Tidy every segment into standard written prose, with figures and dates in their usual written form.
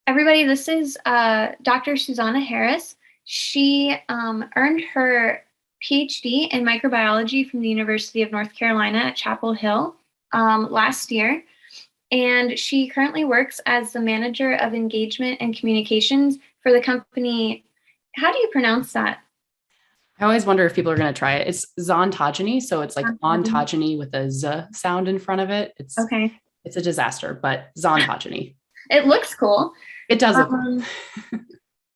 Everybody, this is Dr. Susanna Harris. She earned her PhD in microbiology from the University of North Carolina at Chapel Hill last year. And she currently works as the manager of engagement and communications for the company. How do you pronounce that? I always wonder if people are going to try it. It's Xontogeny, so it's like ontogeny with a Z sound in front of it. Okay. It's a disaster, but Xontogeny. It looks cool. It does look cool.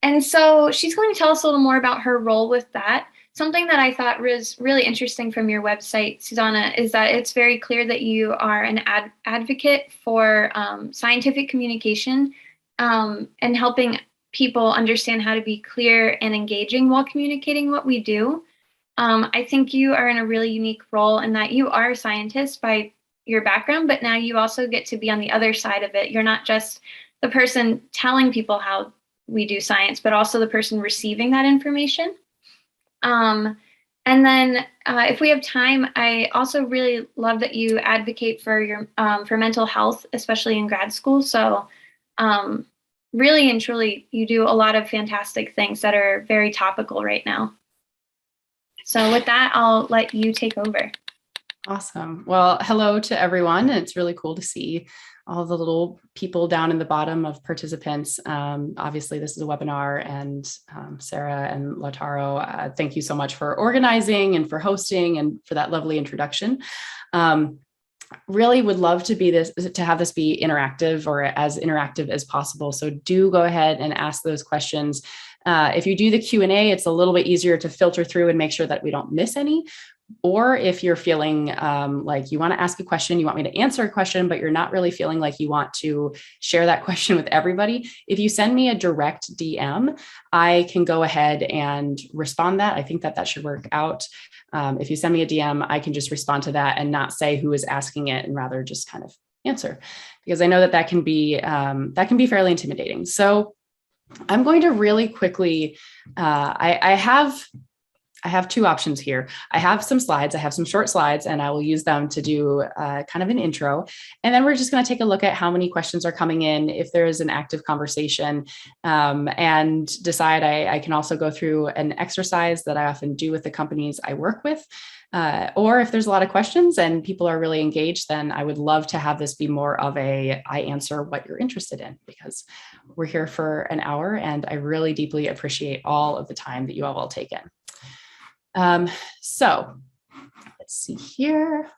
And so she's going to tell us a little more about her role with that. Something that I thought was really interesting from your website, Susanna, is that it's very clear that you are an advocate for scientific communication and helping people understand how to be clear and engaging while communicating what we do. I think you are in a really unique role in that you are a scientist by your background, but now you also get to be on the other side of it. You're not just the person telling people how we do science, but also the person receiving that information. And then if we have time, I also really love that you advocate for your for mental health, especially in grad school. So really and truly, you do a lot of fantastic things that are very topical right now. So with that, I'll let you take over. Awesome. Well, hello to everyone. It's really cool to see all the little people down in the bottom of participants. Obviously, this is a webinar, and Sarah and Lautaro, thank you so much for organizing and for hosting and for that lovely introduction. Really would love to have this be interactive, or as interactive as possible. So do go ahead and ask those questions. If you do the Q&A, it's a little bit easier to filter through and make sure that we don't miss any. Or if you're feeling like you want to ask a question, you want me to answer a question, but you're not really feeling like you want to share that question with everybody, if you send me a direct DM, I can go ahead and respond that. I think that should work out. If you send me a DM, I can just respond to that and not say who is asking it, and rather just kind of answer, because I know that can be fairly intimidating. So I'm going to really quickly, I have two options here. I have some slides. I have some short slides, and I will use them to do kind of an intro. And then we're just going to take a look at how many questions are coming in, if there is an active conversation, and decide. I can also go through an exercise that I often do with the companies I work with. Or if there's a lot of questions and people are really engaged, then I would love to have this be more of I answer what you're interested in, because we're here for an hour, and I really deeply appreciate all of the time that you all will take in. So let's see here.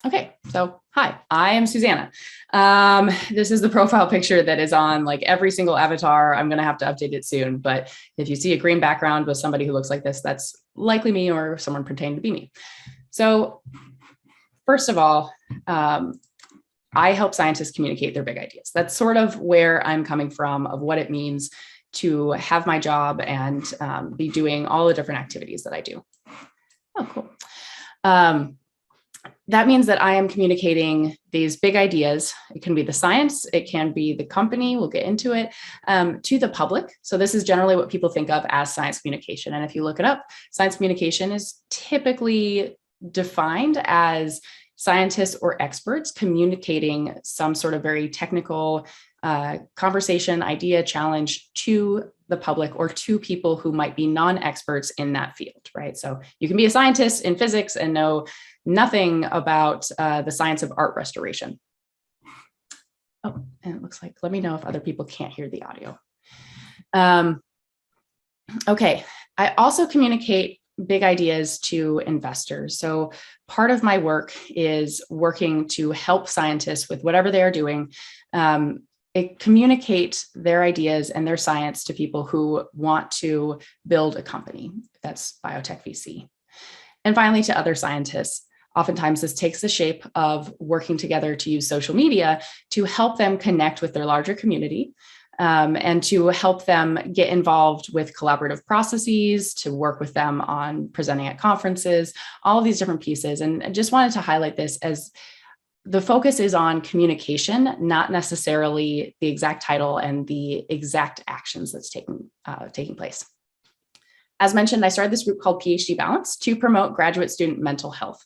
Okay, so hi, I am Susanna. This is the profile picture that is on like every single avatar. I'm going to have to update it soon, but if you see a green background with somebody who looks like this, that's likely me or someone pretending to be me. So first of all, I help scientists communicate their big ideas. That's sort of where I'm coming from, of what it means to have my job and be doing all the different activities that I do. Oh, cool. That means that I am communicating these big ideas. It can be the science, it can be the company, we'll get into it, to the public. So this is generally what people think of as science communication. And if you look it up, science communication is typically defined as scientists or experts communicating some sort of very technical conversation, idea, challenge to the public or to people who might be non-experts in that field, right? So you can be a scientist in physics and know nothing about the science of art restoration. Oh, and it looks like, let me know if other people can't hear the audio. Okay, I also communicate big ideas to investors. So part of my work is working to help scientists with whatever they are doing, communicate their ideas and their science to people who want to build a company. That's biotech VC. And finally, to other scientists. Oftentimes, this takes the shape of working together to use social media to help them connect with their larger community, and to help them get involved with collaborative processes, to work with them on presenting at conferences, all of these different pieces. And I just wanted to highlight this as the focus is on communication, not necessarily the exact title and the exact actions that's taking place. As mentioned, I started this group called PhD Balance to promote graduate student mental health.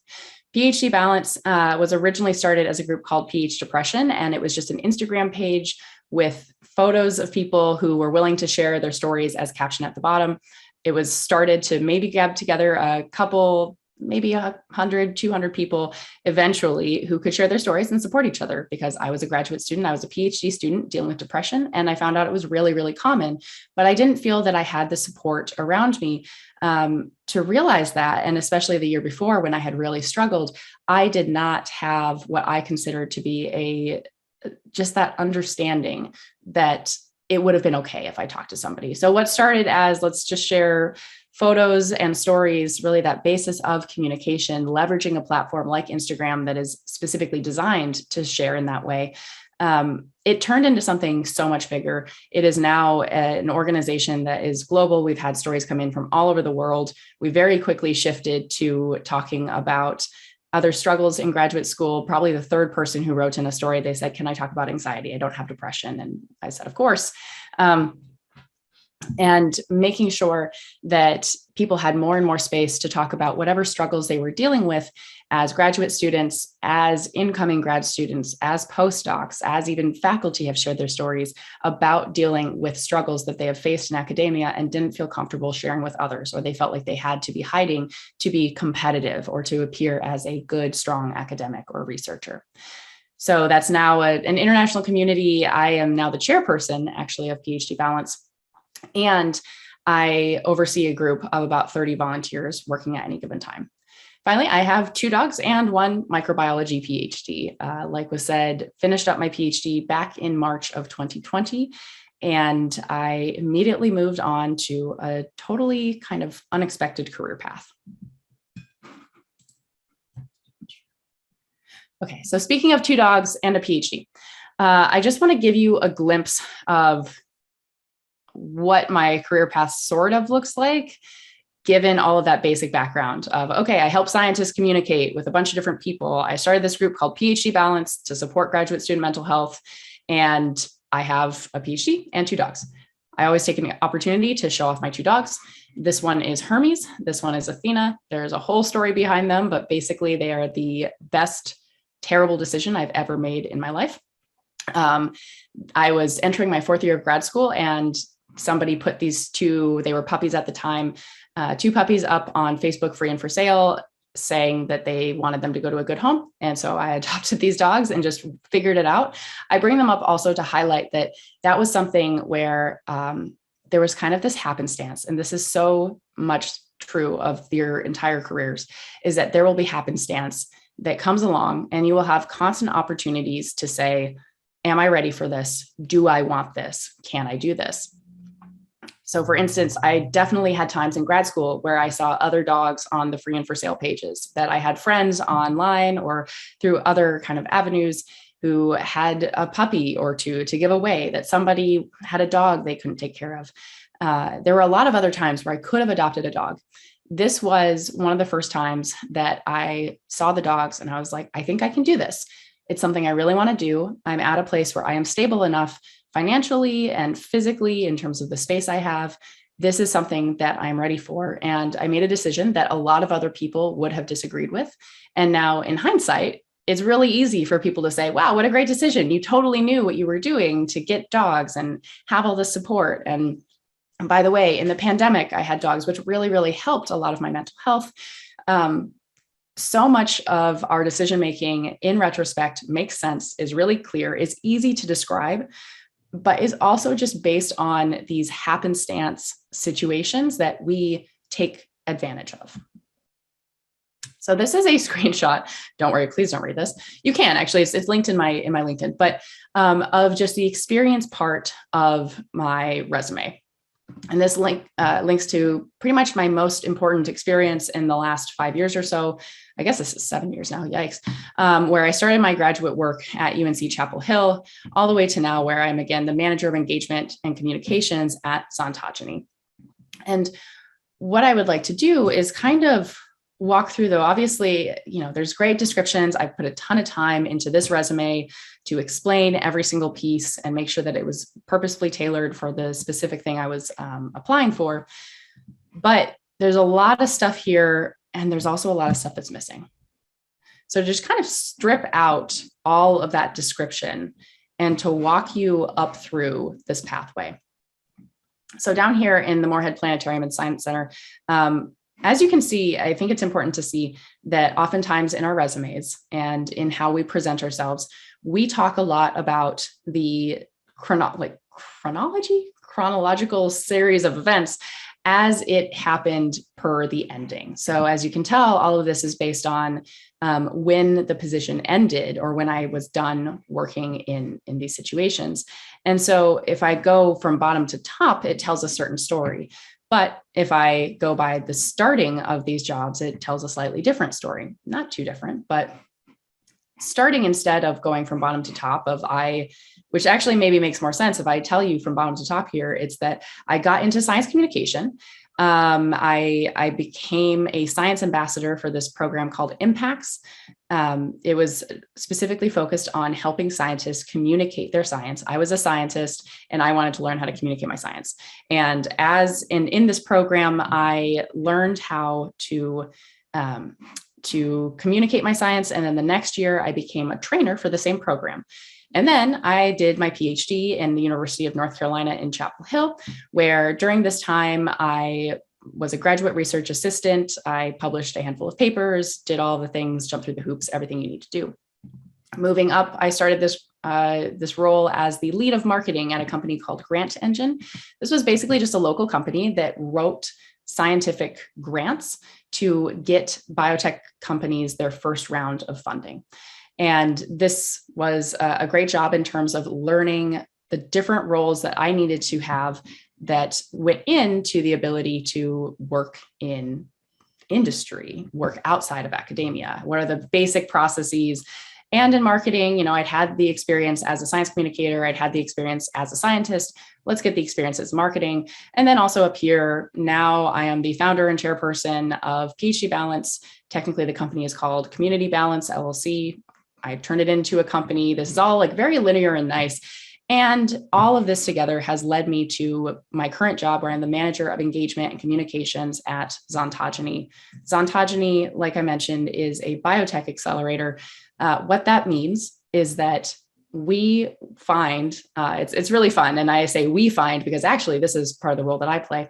PhD Balance was originally started as a group called PH Depression, and it was just an Instagram page with photos of people who were willing to share their stories as caption at the bottom. It was started to maybe grab together a couple, maybe 100, 200 people eventually who could share their stories and support each other, because I was a graduate student, I was a PhD student dealing with depression, and I found out it was really, really common, but I didn't feel that I had the support around me to realize that. And especially the year before when I had really struggled, I did not have what I considered to be just that understanding that it would have been okay if I talked to somebody. So what started as let's just share photos and stories, really that basis of communication, leveraging a platform like Instagram that is specifically designed to share in that way. It turned into something so much bigger. It is now an organization that is global. We've had stories come in from all over the world. We very quickly shifted to talking about other struggles in graduate school. Probably the third person who wrote in a story, they said, "Can I talk about anxiety? I don't have depression." And I said, "Of course." And making sure that people had more and more space to talk about whatever struggles they were dealing with as graduate students, as incoming grad students, as postdocs, as even faculty have shared their stories about dealing with struggles that they have faced in academia and didn't feel comfortable sharing with others, or they felt like they had to be hiding to be competitive or to appear as a good, strong academic or researcher. So that's now an international community. I am now the chairperson, actually, of PhD Balance. And I oversee a group of about 30 volunteers working at any given time. Finally, I have 2 dogs and 1 microbiology PhD. Like was said, finished up my PhD back in March of 2020. And I immediately moved on to a totally kind of unexpected career path. Okay, so speaking of 2 dogs and a PhD, I just want to give you a glimpse of what my career path sort of looks like, given all of that basic background of, okay, I help scientists communicate with a bunch of different people. I started this group called PhD Balance to support graduate student mental health, and I have a PhD and 2 dogs. I always take an opportunity to show off my 2 dogs. This one is Hermes. This one is Athena. There's a whole story behind them, but basically they are the best terrible decision I've ever made in my life. I was entering my 4th year of grad school, and somebody put these 2, they were puppies at the time, 2 puppies up on Facebook free and for sale, saying that they wanted them to go to a good home. And so I adopted these dogs and just figured it out. I bring them up also to highlight that that was something where there was kind of this happenstance, and this is so much true of your entire careers, is that there will be happenstance that comes along, and you will have constant opportunities to say, am I ready for this? Do I want this? Can I do this? So for instance, I definitely had times in grad school where I saw other dogs on the free and for sale pages, that I had friends online or through other kind of avenues who had a puppy or 2 to give away, that somebody had a dog they couldn't take care of. There were a lot of other times where I could have adopted a dog. This was one of the first times that I saw the dogs and I was like, I think I can do this. It's something I really want to do. I'm at a place where I am stable enough financially and physically in terms of the space I have. This is something that I'm ready for. And I made a decision that a lot of other people would have disagreed with. And now in hindsight, it's really easy for people to say, wow, what a great decision. You totally knew what you were doing to get dogs and have all this support. And by the way, in the pandemic, I had dogs, which really, really helped a lot of my mental health. So much of our decision-making in retrospect makes sense, is really clear, is easy to describe, but is also just based on these happenstance situations that we take advantage of. So this is a screenshot. Don't worry, please don't read this. You can actually, it's linked in my LinkedIn, but of just the experience part of my resume. And this links to pretty much my most important experience in the last 5 years or so. I guess this is 7 years now, yikes, where I started my graduate work at UNC Chapel Hill, all the way to now where I'm, again, the manager of engagement and communications at Xontogeny. And what I would like to do is kind of walk through, though, obviously, there's great descriptions. I've put a ton of time into this resume to explain every single piece and make sure that it was purposefully tailored for the specific thing I was applying for. But there's a lot of stuff here, and there's also a lot of stuff that's missing. So just kind of strip out all of that description and to walk you up through this pathway. So down here in the Moorhead Planetarium and Science Center, as you can see, I think it's important to see that oftentimes in our resumes and in how we present ourselves, we talk a lot about the chronological series of events as it happened per the ending. So as you can tell, all of this is based on when the position ended or when I was done working in these situations. And so if I go from bottom to top, it tells a certain story. But if I go by the starting of these jobs, it tells a slightly different story. Not too different, but starting instead of going from bottom to top which actually maybe makes more sense if I tell you from bottom to top here, it's that I got into science communication. I became a science ambassador for this program called Impacts. It was specifically focused on helping scientists communicate their science. I was a scientist and I wanted to learn how to communicate my science. And in this program, I learned how to communicate my science. And then the next year I became a trainer for the same program. And then I did my PhD in the University of North Carolina in Chapel Hill, where during this time I was a graduate research assistant. I published a handful of papers, did all the things, jumped through the hoops, everything you need to do. Moving up, I started this role as the lead of marketing at a company called Grant Engine. This was basically just a local company that wrote scientific grants to get biotech companies their first round of funding. And this was a great job in terms of learning the different roles that I needed to have that went into the ability to work in industry, work outside of academia. What are the basic processes? And in marketing, I'd had the experience as a science communicator, I'd had the experience as a scientist. Let's get the experience as marketing. And then also up here, now I am the founder and chairperson of PhD Balance. Technically, the company is called Community Balance LLC. I turned it into a company. This is all like very linear and nice. And all of this together has led me to my current job where I'm the manager of engagement and communications at Xontogeny. Xontogeny, like I mentioned, is a biotech accelerator. What that means is that we find, it's really fun. And I say we find because actually this is part of the role that I play.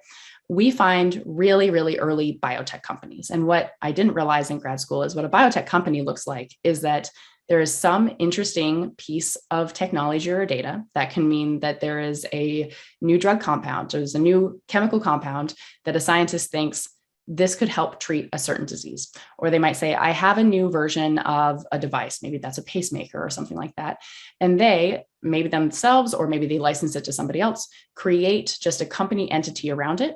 We find really, really early biotech companies. And what I didn't realize in grad school is what a biotech company looks like is that there is some interesting piece of technology or data that can mean that there is a new drug compound, there's a new chemical compound that a scientist thinks this could help treat a certain disease. Or they might say, I have a new version of a device. Maybe that's a pacemaker or something like that. And they, maybe themselves, or maybe they license it to somebody else, create just a company entity around it.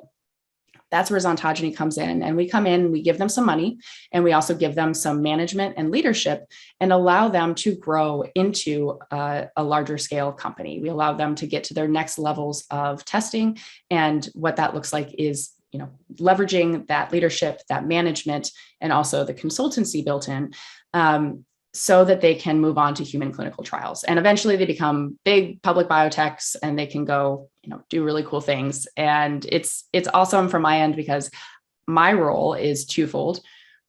That's where Xontogeny comes in. And we come in, we give them some money, and we also give them some management and leadership and allow them to grow into a larger scale company. We allow them to get to their next levels of testing. And what that looks like is, leveraging that leadership, that management, and also the consultancy built in, so that they can move on to human clinical trials. And eventually they become big public biotechs and they can go, do really cool things. And it's awesome from my end because my role is twofold.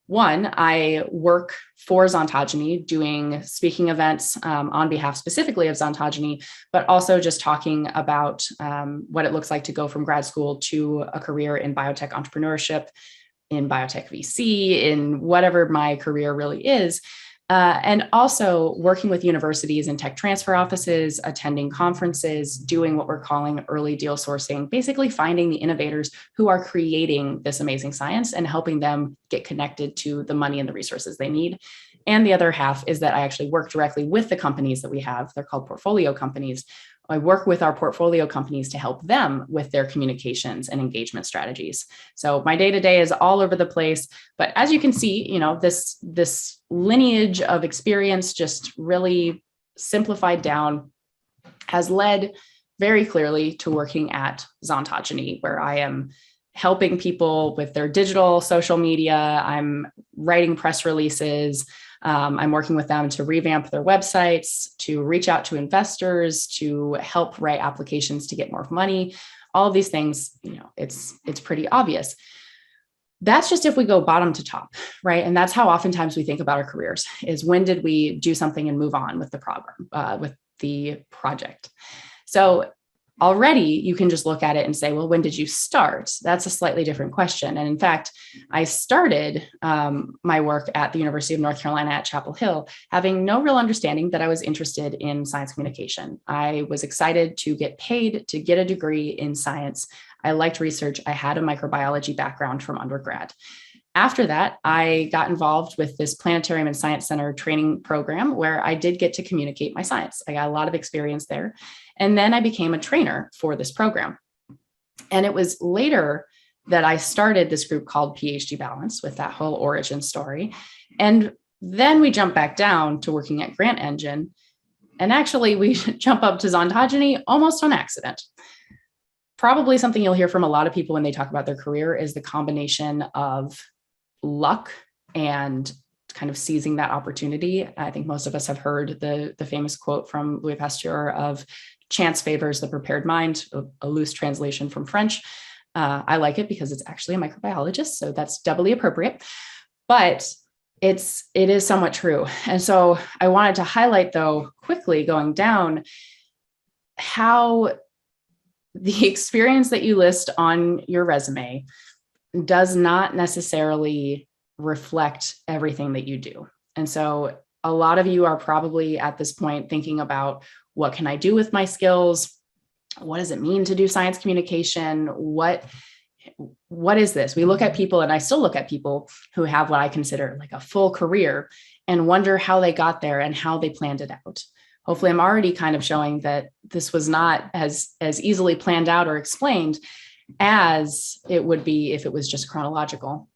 One, I work for Xontogeny doing speaking events on behalf specifically of Xontogeny, but also just talking about what it looks like to go from grad school to a career in biotech entrepreneurship, in biotech VC, in whatever my career really is. And also working with universities and tech transfer offices, attending conferences, doing what we're calling early deal sourcing, basically finding the innovators who are creating this amazing science and helping them get connected to the money and the resources they need. And the other half is that I actually work directly with the companies that we have. They're called portfolio companies. I work with our portfolio companies to help them with their communications and engagement strategies. So my day-to-day is all over the place. But as you can see, this lineage of experience just really simplified down has led very clearly to working at Xontogeny, where I am helping people with their digital social media. I'm writing press releases. I'm working with them to revamp their websites, to reach out to investors, to help write applications to get more money. All of these things, it's pretty obvious. That's just if we go bottom to top, right? And that's how oftentimes we think about our careers, is when did we do something and move on with the program, with the project. So already you can just look at it and say, well, when did you start? That's a slightly different question. And in fact, I started my work at the University of North Carolina at Chapel Hill, having no real understanding that I was interested in science communication. I was excited to get paid to get a degree in science. I liked research. I had a microbiology background from undergrad. After that, I got involved with this planetarium and science center training program where I did get to communicate my science. I got a lot of experience there. And then I became a trainer for this program. And it was later that I started this group called PhD Balance with that whole origin story. And then we jump back down to working at Grant Engine. And actually, we jump up to Xontogeny almost on accident. Probably something you'll hear from a lot of people when they talk about their career is the combination of luck and kind of seizing that opportunity. I think most of us have heard the famous quote from Louis Pasteur of chance favors the prepared mind, a loose translation from French. I like it because it's actually a microbiologist, so that's doubly appropriate, but it is somewhat true. And so I wanted to highlight, though, quickly going down, how the experience that you list on your resume does not necessarily reflect everything that you do. And so a lot of you are probably at this point thinking about, what can I do with my skills? What does it mean to do science communication? What is this? We look at people, and I still look at people who have what I consider like a full career and wonder how they got there and how they planned it out. Hopefully I'm already kind of showing that this was not as easily planned out or explained as it would be if it was just chronological.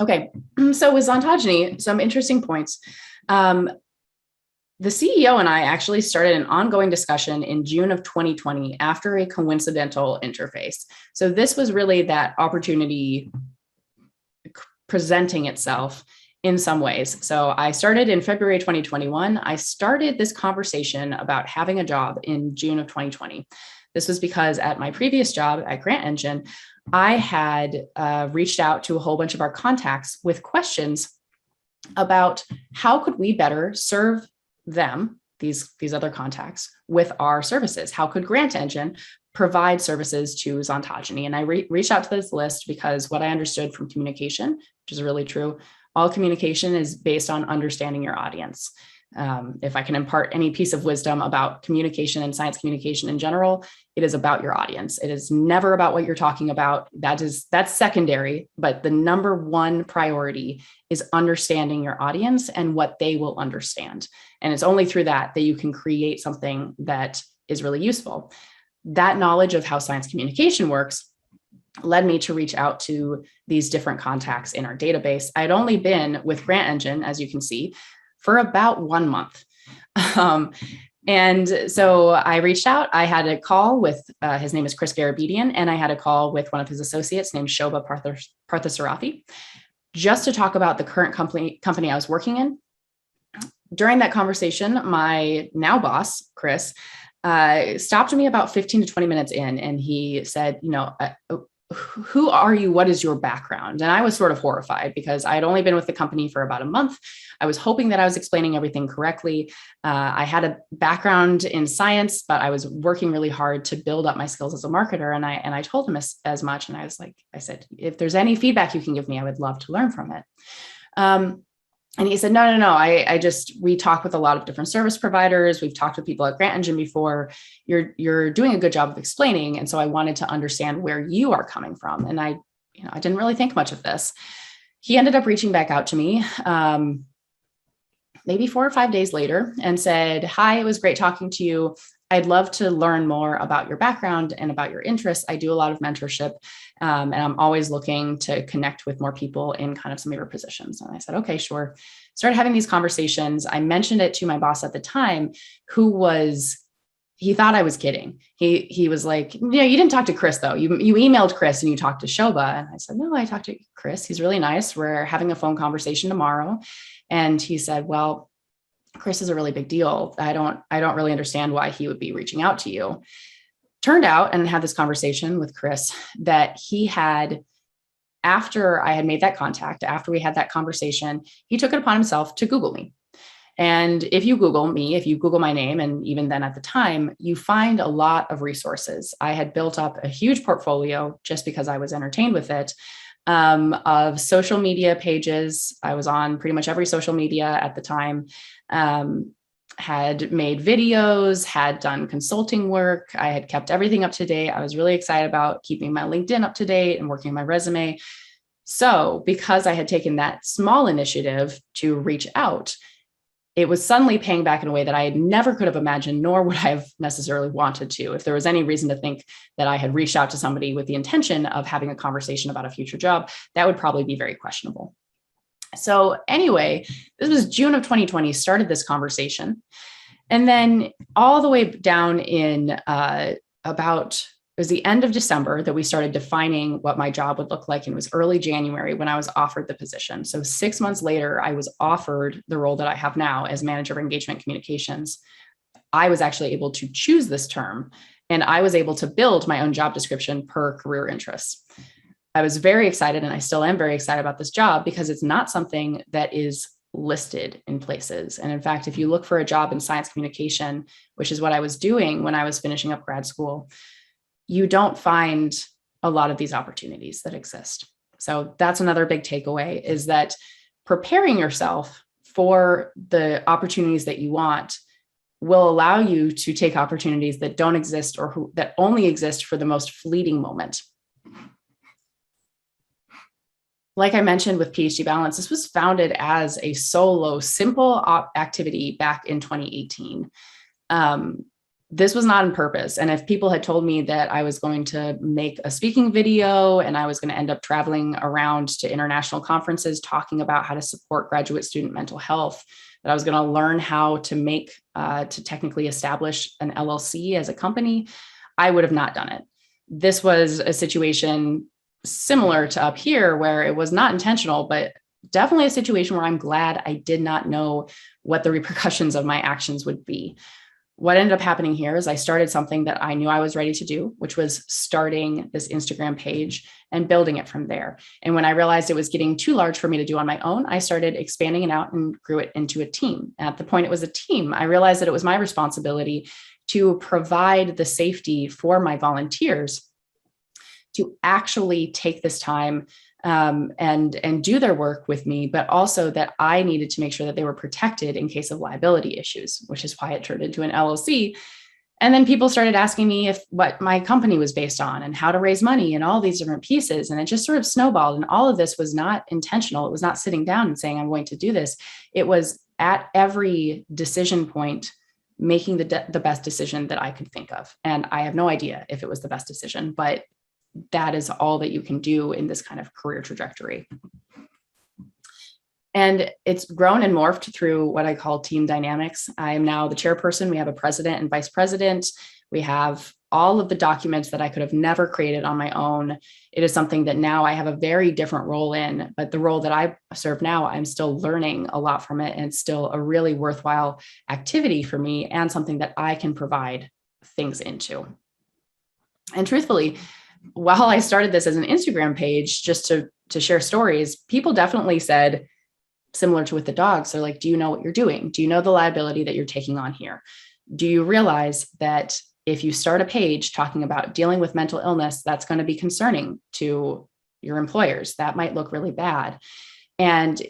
Okay, so with Xontogeny, some interesting points. The CEO and I actually started an ongoing discussion in June of 2020 after a coincidental interface. So this was really that opportunity presenting itself in some ways. So I started in February 2021. I started this conversation about having a job in June of 2020. This was because at my previous job at Grant Engine, I had reached out to a whole bunch of our contacts with questions about how could we better serve them, these other contacts, with our services. How could Grant Engine provide services to Xontogeny? And I reached out to this list because what I understood from communication, which is really true, all communication is based on understanding your audience. If I can impart any piece of wisdom about communication and science communication in general, it is about your audience. It is never about what you're talking about. That's secondary, but the number one priority is understanding your audience and what they will understand. And it's only through that you can create something that is really useful. That knowledge of how science communication works led me to reach out to these different contacts in our database. I had only been with Grant Engine, as you can see, for about 1 month. And so I reached out. I had a call with, his name is Chris Garabedian, and I had a call with one of his associates named Shobha Parthasarathi, just to talk about the current company I was working in. During that conversation, my now boss, Chris, stopped me about 15 to 20 minutes in, and he said, who are you? What is your background? And I was sort of horrified because I had only been with the company for about a month. I was hoping that I was explaining everything correctly. I had a background in science, but I was working really hard to build up my skills as a marketer. And I told him as much. And I said, if there's any feedback you can give me, I would love to learn from it. And he said, no. We talk with a lot of different service providers. We've talked with people at Grant Engine before. You're doing a good job of explaining. And so I wanted to understand where you are coming from. And I didn't really think much of this. He ended up reaching back out to me maybe 4 or 5 days later and said, hi, it was great talking to you. I'd love to learn more about your background and about your interests. I do a lot of mentorship, and I'm always looking to connect with more people in kind of some of your positions. And I said, okay, sure. Started having these conversations. I mentioned it to my boss at the time, he thought I was kidding. He was like, you didn't talk to Chris though. You emailed Chris and you talked to Shobha. And I said, no, I talked to Chris. He's really nice. We're having a phone conversation tomorrow. And he said, well, Chris is a really big deal. I don't really understand why he would be reaching out to you. Turned out, and had this conversation with Chris, that he had after I had made that contact, after we had that conversation, he took it upon himself to Google me. And if you Google me, if you Google my name, and even then at the time, you find a lot of resources. I had built up a huge portfolio just because I was entertained with it, of social media pages. I was on pretty much every social media at the time, had made videos, had done consulting work. I had kept everything up to date. I was really excited about keeping my LinkedIn up to date and working on my resume. So because I had taken that small initiative to reach out, it was suddenly paying back in a way that I never could have imagined, nor would I have necessarily wanted to. If there was any reason to think that I had reached out to somebody with the intention of having a conversation about a future job, that would probably be very questionable. So anyway, this was June of 2020, started this conversation. And then all the way down in it was the end of December that we started defining what my job would look like. And it was early January when I was offered the position. So 6 months later, I was offered the role that I have now as manager of engagement communications. I was actually able to choose this term, and I was able to build my own job description per career interests. I was very excited, and I still am very excited about this job because it's not something that is listed in places. And in fact, if you look for a job in science communication, which is what I was doing when I was finishing up grad school, you don't find a lot of these opportunities that exist. So that's another big takeaway, is that preparing yourself for the opportunities that you want will allow you to take opportunities that don't exist, or that only exist for the most fleeting moment. Like I mentioned with PhD Balance, this was founded as a solo, simple activity back in 2018. This was not on purpose. And if people had told me that I was going to make a speaking video and I was going to end up traveling around to international conferences talking about how to support graduate student mental health, that I was going to learn how to to technically establish an LLC as a company, I would have not done it. This was a situation similar to up here where it was not intentional, but definitely a situation where I'm glad I did not know what the repercussions of my actions would be. What ended up happening here is I started something that I knew I was ready to do, which was starting this Instagram page and building it from there. And when I realized it was getting too large for me to do on my own, I started expanding it out and grew it into a team. At the point it was a team, I realized that it was my responsibility to provide the safety for my volunteers to actually take this time and do their work with me, but also that I needed to make sure that they were protected in case of liability issues, which is why it turned into an LLC. And then people started asking me what my company was based on and how to raise money and all these different pieces. And it just sort of snowballed. And all of this was not intentional. It was not sitting down and saying, I'm going to do this. It was at every decision point, making the best decision that I could think of. And I have no idea if it was the best decision, but that is all that you can do in this kind of career trajectory. And it's grown and morphed through what I call team dynamics. I am now the chairperson. We have a president and vice president. We have all of the documents that I could have never created on my own. It is something that now I have a very different role in, but the role that I serve now, I'm still learning a lot from it. And it's still a really worthwhile activity for me and something that I can provide things into. And truthfully, while I started this as an Instagram page just to share stories, people definitely said, similar to with the dogs, they're like, do you know what you're doing? Do you know the liability that you're taking on here? Do you realize that if you start a page talking about dealing with mental illness, that's going to be concerning to your employers? That might look really bad. And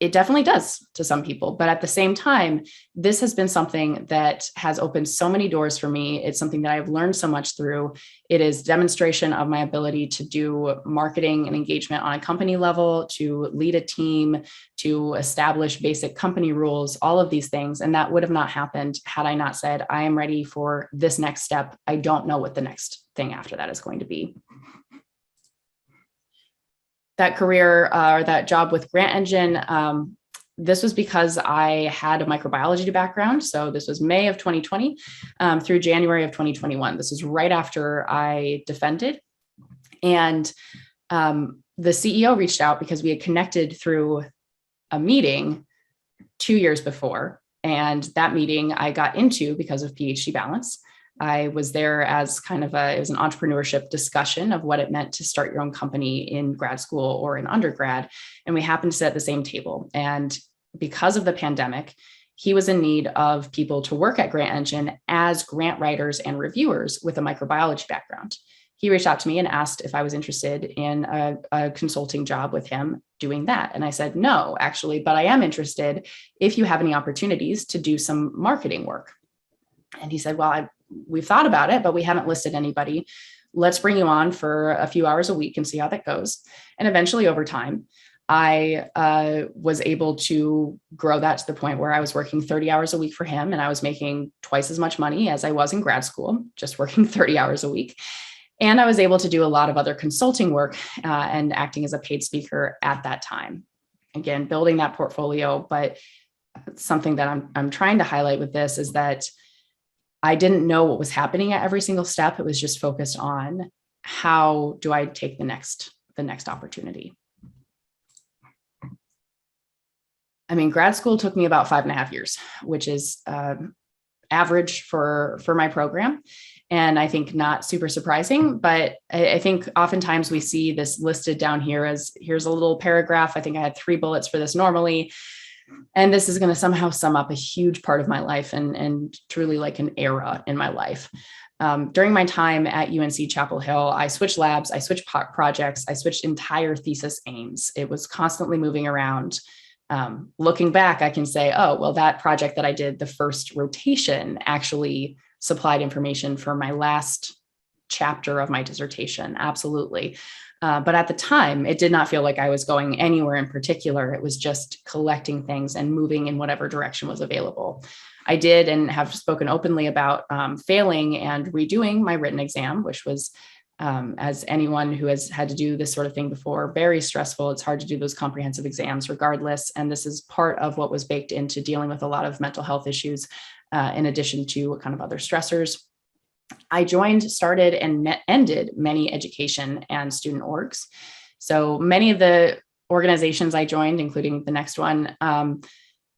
it definitely does to some people. But at the same time, this has been something that has opened so many doors for me. It's something that I've learned so much through. It is demonstration of my ability to do marketing and engagement on a company level, to lead a team, to establish basic company rules, all of these things. And that would have not happened had I not said, I am ready for this next step. I don't know what the next thing after that is going to be. That career or that job with Grant Engine, this was because I had a microbiology background. So this was May of 2020 through January of 2021. This is right after I defended. And the CEO reached out because we had connected through a meeting 2 years before. And that meeting I got into because of PhD Balance. I was there as it was an entrepreneurship discussion of what it meant to start your own company in grad school or in undergrad. And we happened to sit at the same table. And because of the pandemic, he was in need of people to work at Grant Engine as grant writers and reviewers with a microbiology background. He reached out to me and asked if I was interested in a consulting job with him doing that. And I said, no, actually, but I am interested if you have any opportunities to do some marketing work. And he said, well, we've thought about it, but we haven't listed anybody. Let's bring you on for a few hours a week and see how that goes. And eventually over time, I was able to grow that to the point where I was working 30 hours a week for him, and I was making twice as much money as I was in grad school, just working 30 hours a week. And I was able to do a lot of other consulting work and acting as a paid speaker at that time. Again, building that portfolio. But something that I'm trying to highlight with this is that I didn't know what was happening at every single step. It was just focused on how do I take the next opportunity. I mean, grad school took me about 5.5 years, which is average for my program. And I think not super surprising, but I think oftentimes we see this listed down here as here's a little paragraph. I think I had 3 bullets for this normally. And this is going to somehow sum up a huge part of my life and truly like an era in my life. During my time at UNC Chapel Hill, I switched labs, I switched projects, I switched entire thesis aims. It was constantly moving around. Looking back, I can say, oh, well, that project that I did, the first rotation actually supplied information for my last chapter of my dissertation. Absolutely. But at the time, it did not feel like I was going anywhere in particular. It was just collecting things and moving in whatever direction was available. I did and have spoken openly about failing and redoing my written exam, which was, as anyone who has had to do this sort of thing before, very stressful. It's hard to do those comprehensive exams regardless. And this is part of what was baked into dealing with a lot of mental health issues, in addition to kind of other stressors. I joined, started, and ended many education and student orgs. So many of the organizations I joined, including the next one,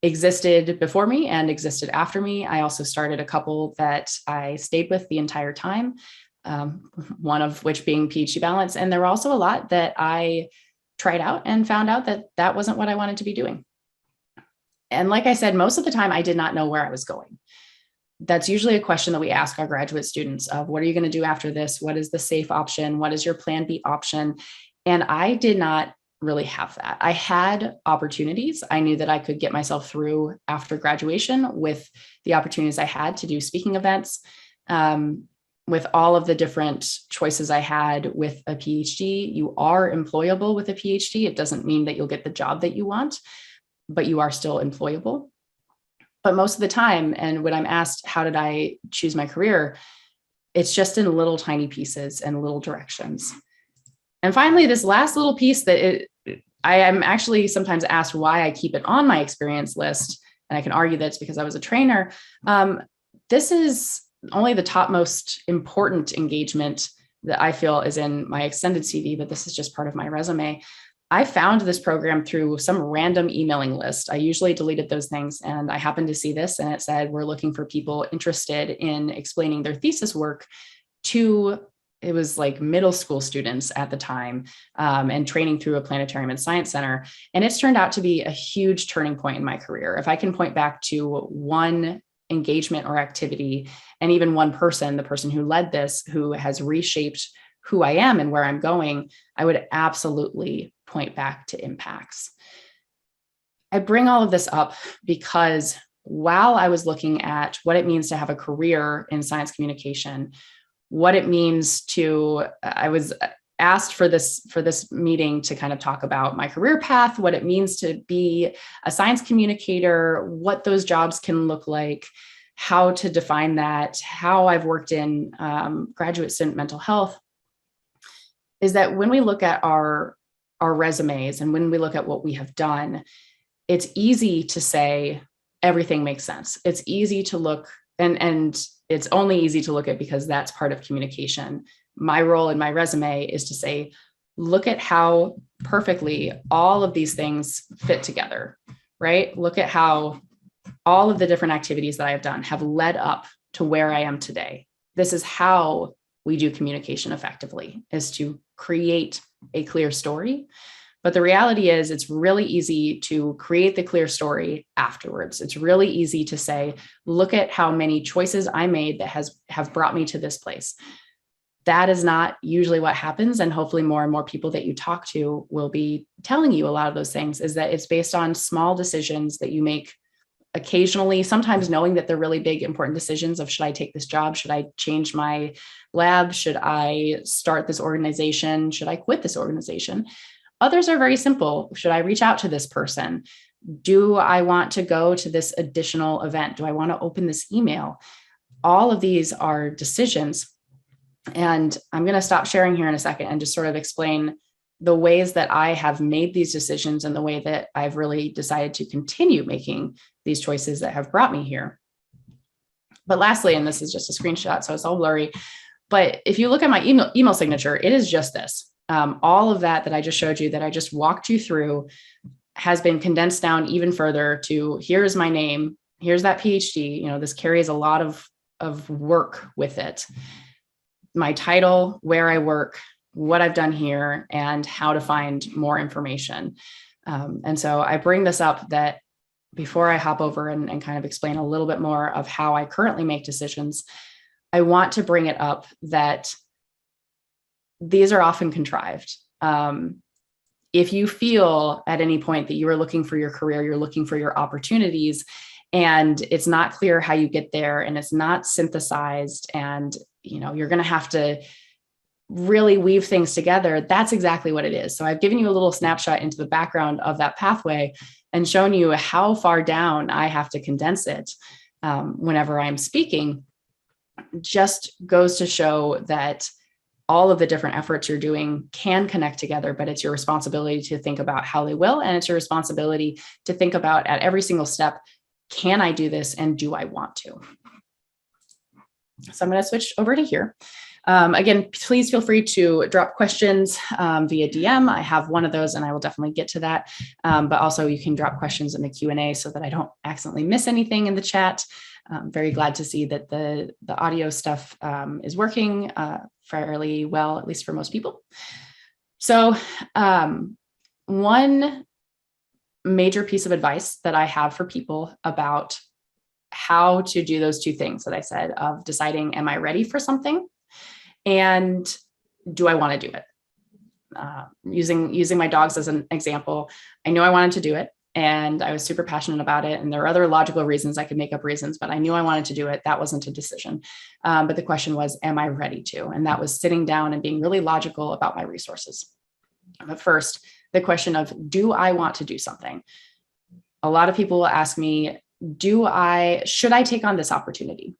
existed before me and existed after me. I also started a couple that I stayed with the entire time, one of which being PhD Balance. And there were also a lot that I tried out and found out that that wasn't what I wanted to be doing. And like I said, most of the time, I did not know where I was going. That's usually a question that we ask our graduate students of what are you going to do after this? What is the safe option? What is your plan B option? And I did not really have that. I had opportunities. I knew that I could get myself through after graduation with the opportunities I had to do speaking events. With all of the different choices I had with a PhD, you are employable with a PhD. It doesn't mean that you'll get the job that you want, but you are still employable. But most of the time, and when I'm asked, how did I choose my career? It's just in little tiny pieces and little directions. And finally, this last little piece I am actually sometimes asked why I keep it on my experience list. And I can argue that it's because I was a trainer. This is only the top most important engagement that I feel is in my extended CV, but this is just part of my resume. I found this program through some random emailing list. I usually deleted those things, and I happened to see this, and it said, we're looking for people interested in explaining their thesis work to, it was like middle school students at the time, and training through a planetarium and science center. And it's turned out to be a huge turning point in my career. If I can point back to one engagement or activity, and even one person, the person who led this, who has reshaped who I am and where I'm going, I would absolutely point back to impacts. I bring all of this up because while I was looking at what it means to have a career in science communication, what it means I was asked for this meeting to kind of talk about my career path, what it means to be a science communicator, what those jobs can look like, how to define that, how I've worked in graduate student mental health, is that when we look at our resumes and when we look at what we have done, it's easy to say everything makes sense. It's easy to look, and it's only easy to look at because that's part of communication. My role in my resume is to say, look at how perfectly all of these things fit together, right? Look at how all of the different activities that I have done have led up to where I am today. this is how we do communication effectively, is to create a clear story. But the reality is it's really easy to create the clear story afterwards. It's really easy to say, look at how many choices I made that have brought me to this place. That is not usually what happens. And hopefully more and more people that you talk to will be telling you a lot of those things, is that it's based on small decisions that you make occasionally, sometimes knowing that they're really big, important decisions of, should I take this job? Should I change my lab? Should I start this organization? Should I quit this organization? Others are very simple. Should I reach out to this person? Do I want to go to this additional event? Do I want to open this email? All of these are decisions. And I'm going to stop sharing here in a second and just sort of explain the ways that I have made these decisions and the way that I've really decided to continue making these choices that have brought me here. But lastly, and this is just a screenshot, so it's all blurry, but if you look at my email signature, it is just this. All of that I just showed you, that I just walked you through, has been condensed down even further to, here's my name, here's that PhD. This carries a lot of work with it. My title, where I work, what I've done here, and how to find more information. And so I bring this up that before I hop over and kind of explain a little bit more of how I currently make decisions, I want to bring it up that these are often contrived. If you feel at any point that you are looking for your career, you're looking for your opportunities, and it's not clear how you get there, and it's not synthesized, and you're going to have to really weave things together, that's exactly what it is. So I've given you a little snapshot into the background of that pathway and shown you how far down I have to condense it whenever I'm speaking. Just goes to show that all of the different efforts you're doing can connect together, but it's your responsibility to think about how they will. And it's your responsibility to think about at every single step, can I do this and do I want to? So I'm going to switch over to here. Again, please feel free to drop questions via DM. I have one of those and I will definitely get to that. But also you can drop questions in the Q&A so that I don't accidentally miss anything in the chat. I'm very glad to see that the audio stuff is working fairly well, at least for most people. So one major piece of advice that I have for people about how to do those two things that I said, of deciding, am I ready for something? And do I want to do it? Using my dogs as an example, I knew I wanted to do it and I was super passionate about it. And there are other logical reasons, I could make up reasons, but I knew I wanted to do it. That wasn't a decision. But the question was, am I ready to? And that was sitting down and being really logical about my resources. But first, the question of, do I want to do something? A lot of people will ask me, should I take on this opportunity?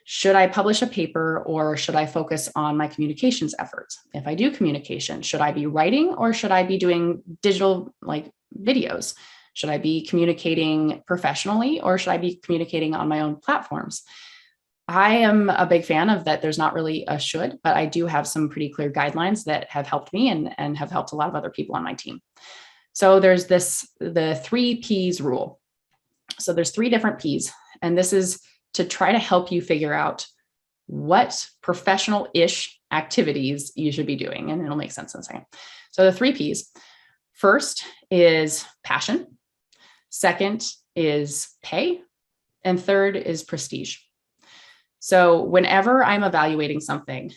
Should I publish a paper, or should I focus on my communications efforts? If I do communication, should I be writing, or should I be doing digital like videos? Should I be communicating professionally, or should I be communicating on my own platforms? I am a big fan of that. There's not really a should, but I do have some pretty clear guidelines that have helped me and have helped a lot of other people on my team. So there's the 3 Ps rule. So there's 3 different Ps, and this is to try to help you figure out what professional-ish activities you should be doing. And it'll make sense in a second. So the 3 Ps, first is passion. Second is pay. And third is prestige. So whenever I'm evaluating something,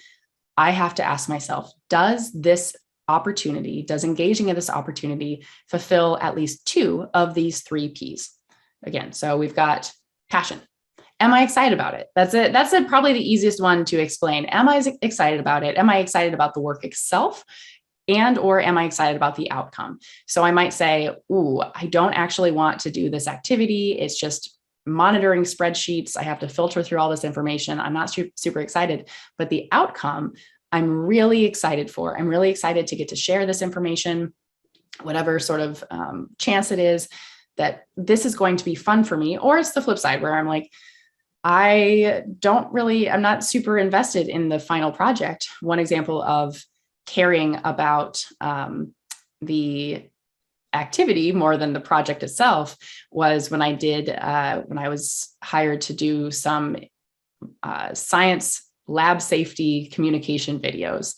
I have to ask myself, does engaging in this opportunity fulfill at least 2 of these 3 Ps? Again, so we've got passion. Am I excited about it? That's it. That's probably the easiest one to explain. Am I excited about it? Am I excited about the work itself? Or am I excited about the outcome? So I might say, ooh, I don't actually want to do this activity. It's just monitoring spreadsheets. I have to filter through all this information. I'm not super excited, but the outcome I'm really excited for. I'm really excited to get to share this information, whatever sort of chance it is that this is going to be fun for me. Or it's the flip side where I'm like, I'm not super invested in the final project. One example of caring about the activity more than the project itself was when I was hired to do some science lab safety communication videos.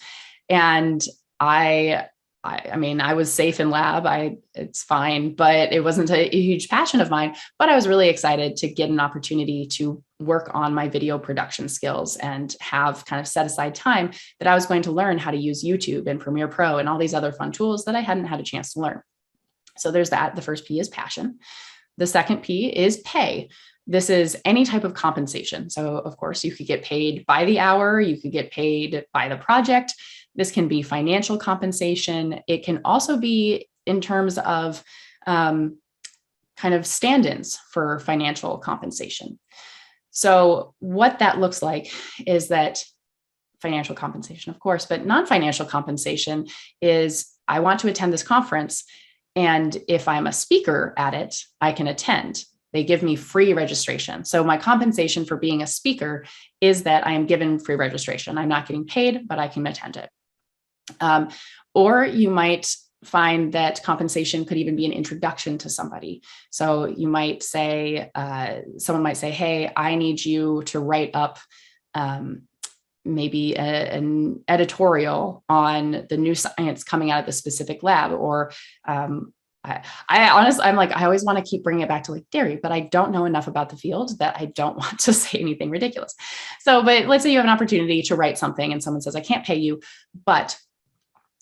And I mean, I was safe in lab. It's fine, but it wasn't a huge passion of mine. But I was really excited to get an opportunity to work on my video production skills and have kind of set aside time that I was going to learn how to use YouTube and Premiere Pro and all these other fun tools that I hadn't had a chance to learn. So there's that. The first P is passion. The second P is pay. This is any type of compensation. So of course you could get paid by the hour, you could get paid by the project. This can be financial compensation. It can also be in terms of kind of stand-ins for financial compensation. So what that looks like is that financial compensation, of course, but non-financial compensation is I want to attend this conference, and if I'm a speaker at it, I can attend. They give me free registration. So my compensation for being a speaker is that I am given free registration. I'm not getting paid, but I can attend it. Or you might find that compensation could even be an introduction to somebody. So you might say, someone might say, hey, I need you to write up maybe an editorial on the new science coming out of the specific lab. Or I honestly, I always want to keep bringing it back to like dairy, but I don't know enough about the field that I don't want to say anything ridiculous. So, but let's say you have an opportunity to write something and someone says, I can't pay you, but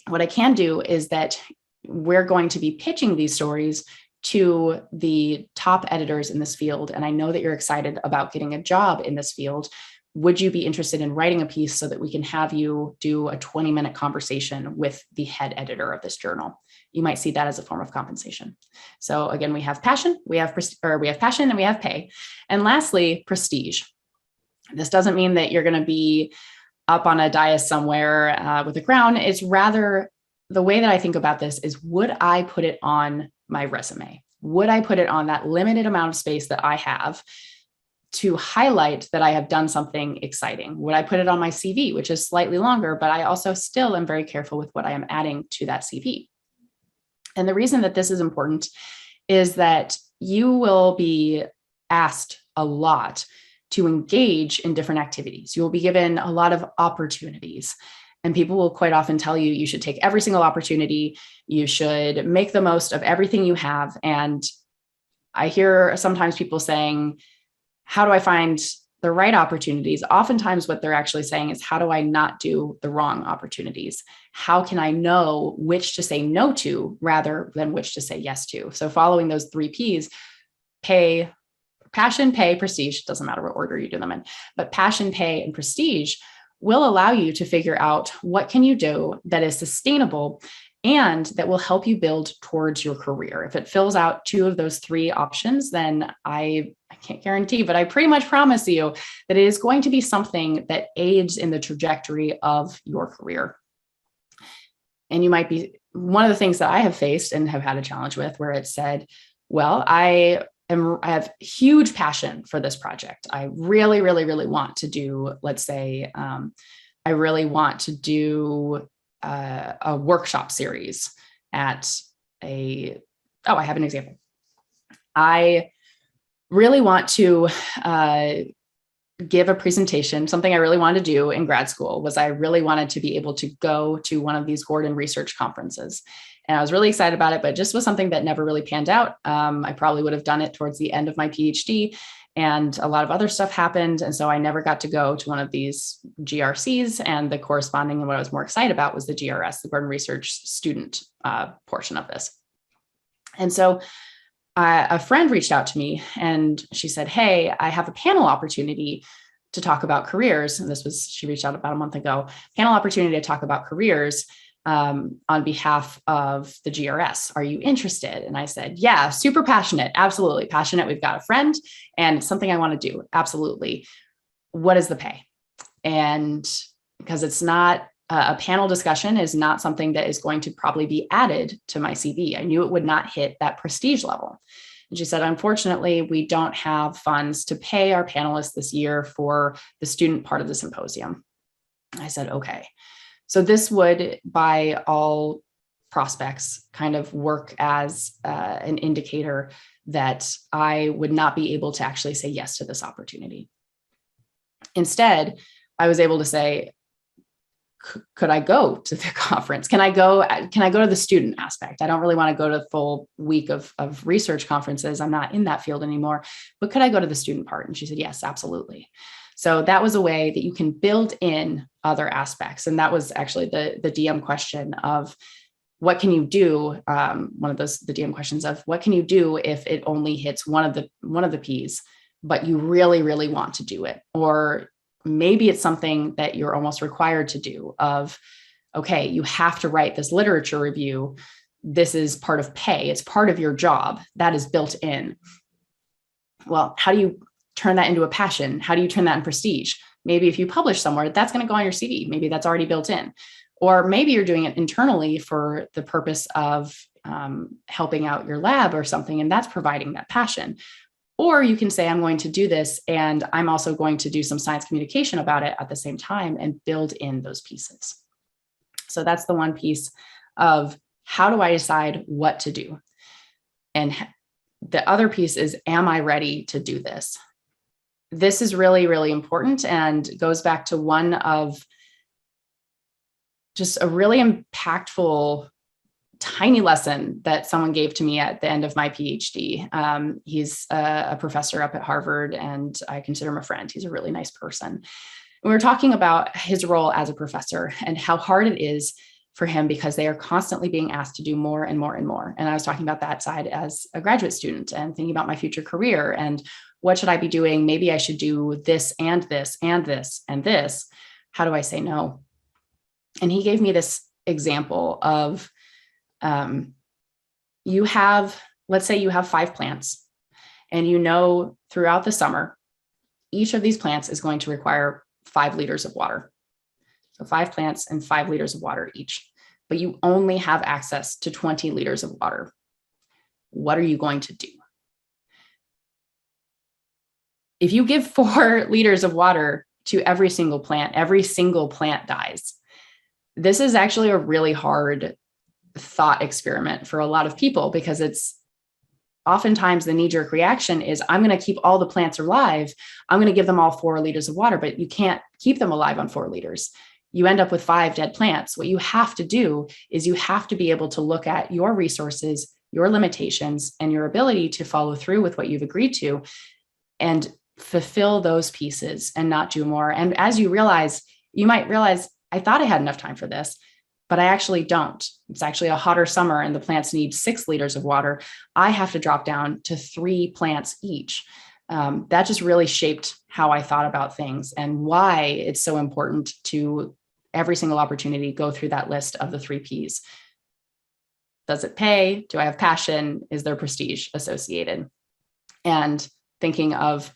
what I can do is that we're going to be pitching these stories to the top editors in this field. And I know that you're excited about getting a job in this field. Would you be interested in writing a piece so that we can have you do a 20-minute conversation with the head editor of this journal? You might see that as a form of compensation. So again, we have passion, we have passion, and we have pay. And lastly, prestige. This doesn't mean that you're going to be up on a dais somewhere with a crown. It's rather, the way that I think about this is, would I put it on my resume? Would I put it on that limited amount of space that I have to highlight that I have done something exciting? Would I put it on my CV, which is slightly longer, but I also still am very careful with what I am adding to that CV? And the reason that this is important is that you will be asked a lot to engage in different activities. You will be given a lot of opportunities, and people will quite often tell you, you should take every single opportunity. You should make the most of everything you have. And I hear sometimes people saying, how do I find the right opportunities? Oftentimes what they're actually saying is, how do I not do the wrong opportunities? How can I know which to say no to rather than which to say yes to? So following those 3 Ps, pay, passion, pay, prestige, doesn't matter what order you do them in, but passion, pay, and prestige will allow you to figure out what can you do that is sustainable and that will help you build towards your career. If it fills out 2 of those 3 options, then I can't guarantee, but I pretty much promise you that it is going to be something that aids in the trajectory of your career. And you might be, one of the things that I have faced and have had a challenge with, where it said, well, I have huge passion for this project. I really, really, really want to do, let's say, I really want to do a workshop series at I have an example. I really want to give a presentation. Something I really wanted to do in grad school was I really wanted to be able to go to one of these Gordon research conferences. And I was really excited about it, but it just was something that never really panned out. I probably would have done it towards the end of my PhD, and a lot of other stuff happened. And so I never got to go to one of these GRCs, and the corresponding, and what I was more excited about was the GRS, the Gordon Research student portion of this. And so a friend reached out to me and she said, hey, I have a panel opportunity to talk about careers. And she reached out about a month ago, panel opportunity to talk about careers on behalf of the GRS. Are you interested? And I said, yeah, super passionate. Absolutely passionate. We've got a friend and it's something I want to do. Absolutely. What is the pay? And because it's not, a panel discussion is not something that is going to probably be added to my CV. I knew it would not hit that prestige level. And she said, unfortunately, we don't have funds to pay our panelists this year for the student part of the symposium. I said, okay. So this would, by all prospects, kind of work as an indicator that I would not be able to actually say yes to this opportunity. Instead, I was able to say, could I go to the conference? Can I go to the student aspect? I don't really want to go to the full week of research conferences. I'm not in that field anymore, but could I go to the student part? And she said, yes, absolutely. So that was a way that you can build in other aspects. And that was actually the DM question of what can you do? One of the DM questions of what can you do if it only hits one of the P's, but you really, really want to do it? Or maybe it's something that you're almost required to do of, okay, you have to write this literature review. This is part of pay. It's part of your job that is built in. Well, how do you turn that into a passion? How do you turn that in prestige? Maybe if you publish somewhere, that's going to go on your CV. Maybe that's already built in. Or maybe you're doing it internally for the purpose of helping out your lab or something, and that's providing that passion. Or you can say, I'm going to do this, and I'm also going to do some science communication about it at the same time and build in those pieces. So that's the one piece of how do I decide what to do? And the other piece is, am I ready to do this? This is really, really important and goes back to one of just a really impactful tiny lesson that someone gave to me at the end of my PhD. He's a professor up at Harvard, and I consider him a friend. He's a really nice person. And we were talking about his role as a professor and how hard it is for him because they are constantly being asked to do more and more and more. And I was talking about that side as a graduate student and thinking about my future career and what should I be doing? Maybe I should do this and this and this and this. How do I say no? And he gave me this example of let's say you have 5 plants, and throughout the summer, each of these plants is going to require 5 liters of water. So 5 plants and 5 liters of water each, but you only have access to 20 liters of water. What are you going to do? If you give 4 liters of water to every single plant dies. This is actually a really hard thought experiment for a lot of people because it's oftentimes the knee-jerk reaction is, I'm going to keep all the plants alive. I'm going to give them all 4 liters of water, but you can't keep them alive on 4 liters. You end up with 5 dead plants. What you have to do is you have to be able to look at your resources, your limitations, and your ability to follow through with what you've agreed to and fulfill those pieces and not do more. And as you might realize, I thought I had enough time for this, but I actually don't. It's actually a hotter summer and the plants need 6 liters of water. I have to drop down to 3 plants each. That just really shaped how I thought about things and why it's so important to every single opportunity go through that list of the 3 Ps. Does it pay? Do I have passion? Is there prestige associated? And thinking of,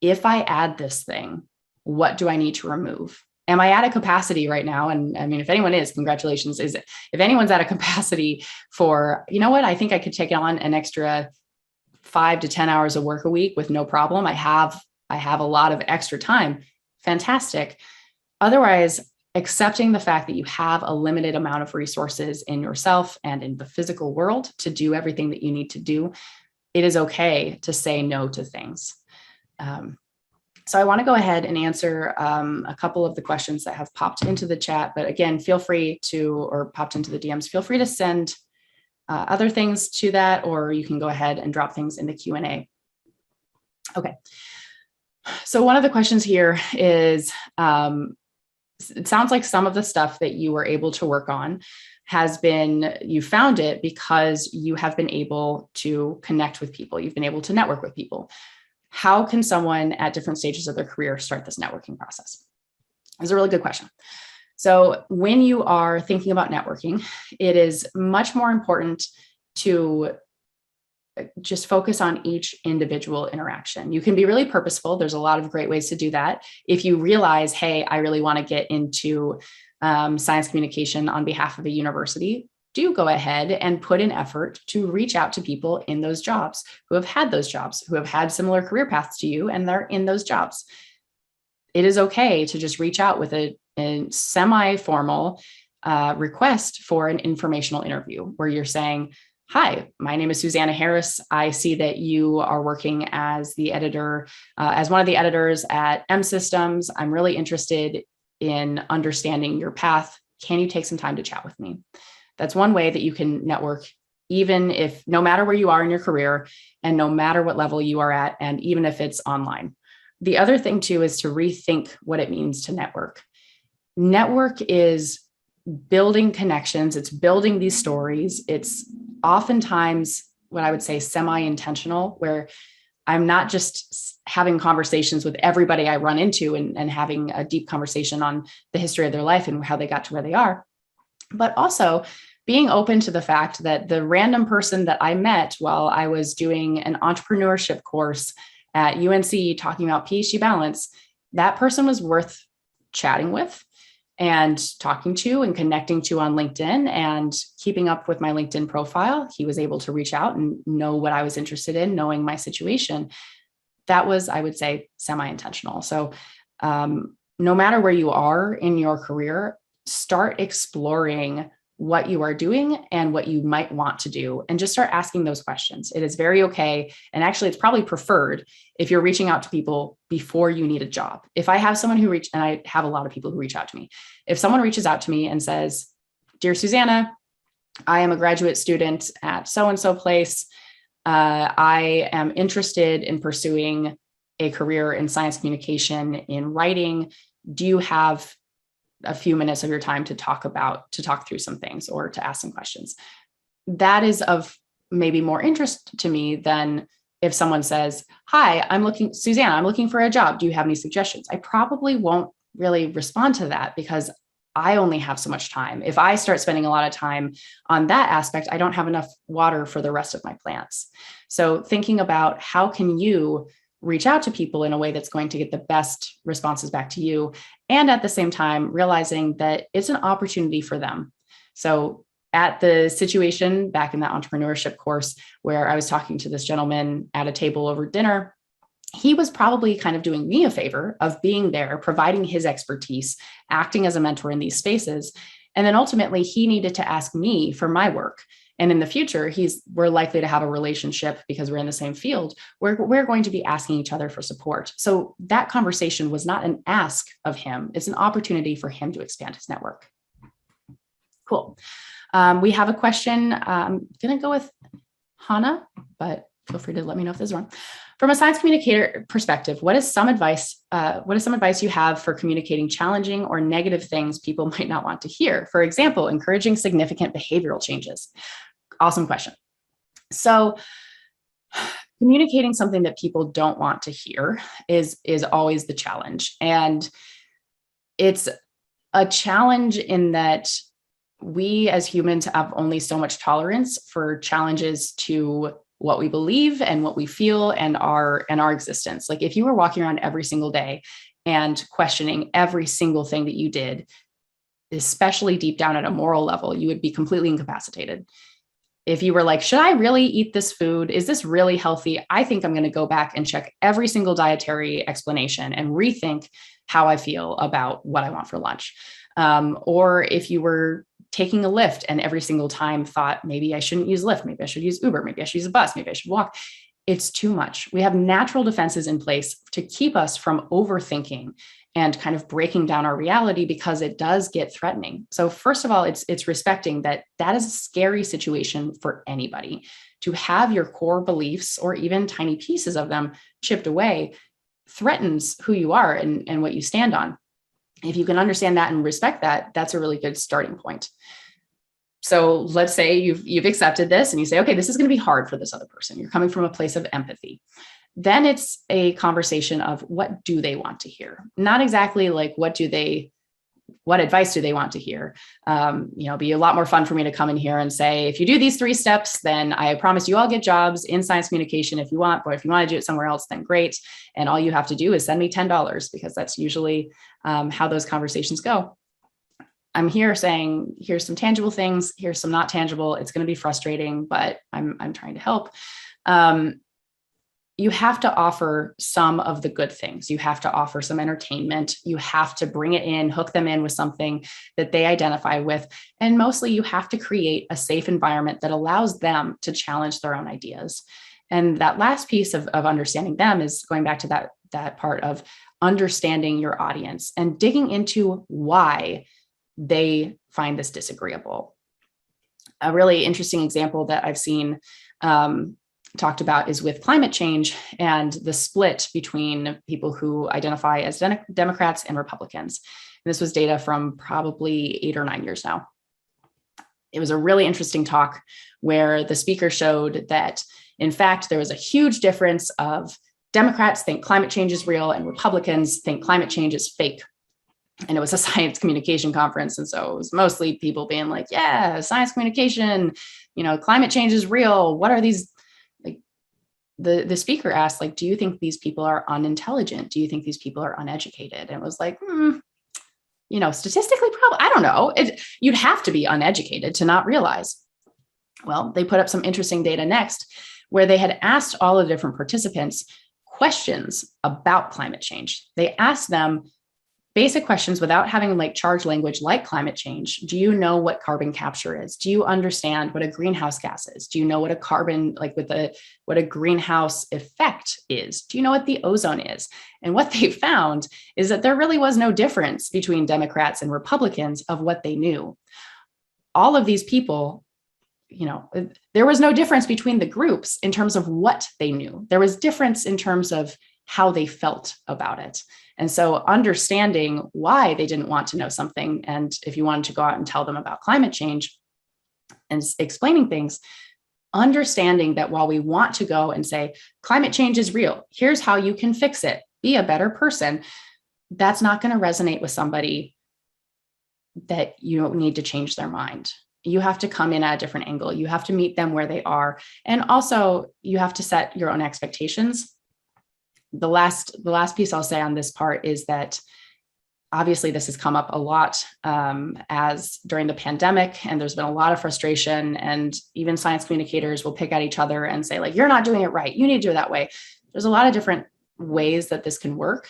if I add this thing, what do I need to remove? Am I at a capacity right now? And I mean, if anyone is, congratulations. If anyone's at a capacity for, I think I could take on an extra 5 to 10 hours of work a week with no problem. I have a lot of extra time. Fantastic. Otherwise, accepting the fact that you have a limited amount of resources in yourself and in the physical world to do everything that you need to do, it is okay to say no to things. So I want to go ahead and answer a couple of the questions that have popped into the chat, but again, or popped into the DMs, feel free to send other things to that, or you can go ahead and drop things in the Q&A. Okay. So one of the questions here is, it sounds like some of the stuff that you were able to work on you found it because you have been able to connect with people. You've been able to network with people. How can someone at different stages of their career start this networking process? It's a really good question. So when you are thinking about networking, it is much more important to just focus on each individual interaction. You can be really purposeful. There's a lot of great ways to do that. If you realize, hey, I really want to get into science communication on behalf of a university, do go ahead and put in effort to reach out to people in those jobs who have had those jobs, who have had similar career paths to you, and they're in those jobs. It is okay to just reach out with a semi-formal request for an informational interview where you're saying, hi, my name is Susanna Harris. I see that you are working as the editor, as one of the editors at M Systems. I'm really interested in understanding your path. Can you take some time to chat with me? That's one way that you can network, even if no matter where you are in your career and no matter what level you are at, and even if it's online. The other thing too is to rethink what it means to network. Network is building connections, it's building these stories. It's oftentimes what I would say semi-intentional, where I'm not just having conversations with everybody I run into and having a deep conversation on the history of their life and how they got to where they are, but also being open to the fact that the random person that I met while I was doing an entrepreneurship course at UNC talking about PhD balance, that person was worth chatting with and talking to and connecting to on LinkedIn and keeping up with my LinkedIn profile. He was able to reach out and know what I was interested in, knowing my situation. That was, I would say, semi-intentional. So no matter where you are in your career, start exploring what you are doing and what you might want to do, and just start asking those questions. It is very okay. And actually, it's probably preferred if you're reaching out to people before you need a job. If I have someone and I have a lot of people who reach out to me, if someone reaches out to me and says, "Dear Susanna, I am a graduate student at so-and-so place. I am interested in pursuing a career in science communication, in writing. Do you have a few minutes of your time to talk through some things or to ask some questions?" That is of maybe more interest to me than if someone says, "Hi, Susanna, I'm looking for a job. Do you have any suggestions?" I probably won't really respond to that because I only have so much time. If I start spending a lot of time on that aspect, I don't have enough water for the rest of my plants. So thinking about how can you reach out to people in a way that's going to get the best responses back to you. And at the same time, realizing that it's an opportunity for them. So at the situation back in that entrepreneurship course where I was talking to this gentleman at a table over dinner, he was probably kind of doing me a favor of being there, providing his expertise, acting as a mentor in these spaces. And then ultimately, he needed to ask me for my work. And in the future, we're likely to have a relationship because we're in the same field where we're going to be asking each other for support. So that conversation was not an ask of him. It's an opportunity for him to expand his network. Cool. We have a question. I'm going to go with Hannah, but feel free to let me know if this is wrong. From a science communicator perspective, what is some advice you have for communicating challenging or negative things people might not want to hear? For example, encouraging significant behavioral changes. Awesome question. So communicating something that people don't want to hear is always the challenge. And it's a challenge in that we as humans have only so much tolerance for challenges to what we believe and what we feel and our existence. Like if you were walking around every single day and questioning every single thing that you did, especially deep down at a moral level, you would be completely incapacitated. If you were like, should I really eat this food? Is this really healthy? I think I'm going to go back and check every single dietary explanation and rethink how I feel about what I want for lunch. Or if you were taking a Lyft and every single time thought, maybe I shouldn't use Lyft, maybe I should use Uber, maybe I should use a bus, maybe I should walk. It's too much. We have natural defenses in place to keep us from overthinking and kind of breaking down our reality because it does get threatening. So first of all, it's respecting that is a scary situation for anybody. To have your core beliefs or even tiny pieces of them chipped away threatens who you are and what you stand on. If you can understand that and respect that, that's a really good starting point. So let's say you've accepted this and you say, okay, this is going to be hard for this other person. You're coming from a place of empathy. Then it's a conversation of what do they want to hear? Not exactly like what advice do they want to hear? Be a lot more fun for me to come in here and say, if you do these 3 steps, then I promise you all get jobs in science communication if you want, but if you want to do it somewhere else, then great. And all you have to do is send me $10 because that's usually how those conversations go. I'm here saying, here's some tangible things, here's some not tangible. It's going to be frustrating, but I'm trying to help. you have to offer some of the good things. You have to offer some entertainment. You have to bring it in, hook them in with something that they identify with. And mostly you have to create a safe environment that allows them to challenge their own ideas. And that last piece of understanding them is going back to that part of understanding your audience and digging into why they find this disagreeable. A really interesting example that I've seen talked about is with climate change and the split between people who identify as Democrats and Republicans. And this was data from probably 8 or 9 years now. It was a really interesting talk where the speaker showed that, in fact, there was a huge difference of Democrats think climate change is real and Republicans think climate change is fake. And it was a science communication conference. And so it was mostly people being like, yeah, science communication, climate change is real. What are these? Like the speaker asked, like, do you think these people are unintelligent? Do you think these people are uneducated? And it was like, statistically, probably, I don't know. You'd have to be uneducated to not realize. Well, they put up some interesting data next where they had asked all the different participants questions about climate change. They asked them basic questions without having like charged language like climate change. Do you know what carbon capture is? Do you understand what a greenhouse gas is? Do you know what a carbon, what a greenhouse effect is? Do you know what the ozone is? And what they found is that there really was no difference between Democrats and Republicans of what they knew. All of these people, there was no difference between the groups in terms of what they knew. There was difference in terms of how they felt about it. And so understanding why they didn't want to know something, and if you wanted to go out and tell them about climate change and explaining things, understanding that while we want to go and say, climate change is real, here's how you can fix it, be a better person, that's not going to resonate with somebody that you don't need to change their mind. You have to come in at a different angle. You have to meet them where they are. And also you have to set your own expectations. The last piece I'll say on this part is that obviously this has come up a lot as during the pandemic, and there's been a lot of frustration, and even science communicators will pick at each other and say, like, you're not doing it right. You need to do it that way. There's a lot of different ways that this can work.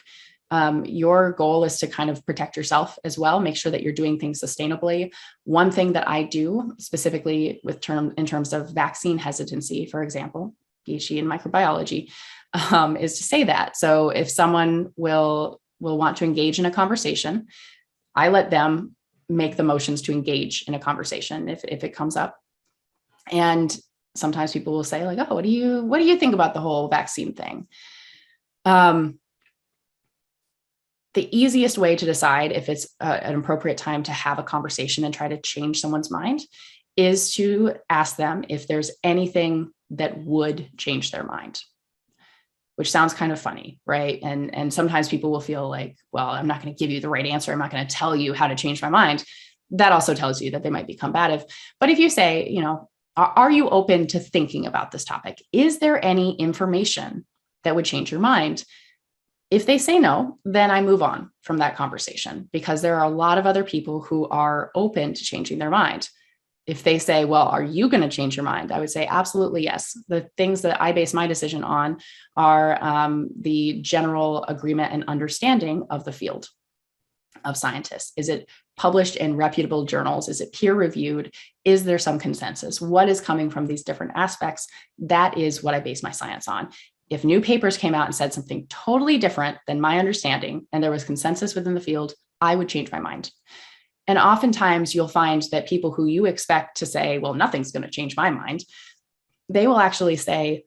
Your goal is to kind of protect yourself as well, make sure that you're doing things sustainably. One thing that I do specifically in terms of vaccine hesitancy, for example, PhD in microbiology, is to say that. So if someone will want to engage in a conversation, I let them make the motions to engage in a conversation if it comes up. And sometimes people will say, like, oh, what do you think about the whole vaccine thing? The easiest way to decide if it's an appropriate time to have a conversation and try to change someone's mind is to ask them if there's anything that would change their mind, which sounds kind of funny, right? And sometimes people will feel like, well, I'm not going to give you the right answer. I'm not going to tell you how to change my mind. That also tells you that they might be combative. But if you say, are you open to thinking about this topic? Is there any information that would change your mind? If they say no, then I move on from that conversation, because there are a lot of other people who are open to changing their mind. If they say, well, are you going to change your mind? I would say, absolutely, yes. The things that I base my decision on are the general agreement and understanding of the field of scientists. Is it published in reputable journals? Is it peer reviewed? Is there some consensus? What is coming from these different aspects? That is what I base my science on. If new papers came out and said something totally different than my understanding, and there was consensus within the field, I would change my mind. And oftentimes you'll find that people who you expect to say, well, nothing's going to change my mind, they will actually say,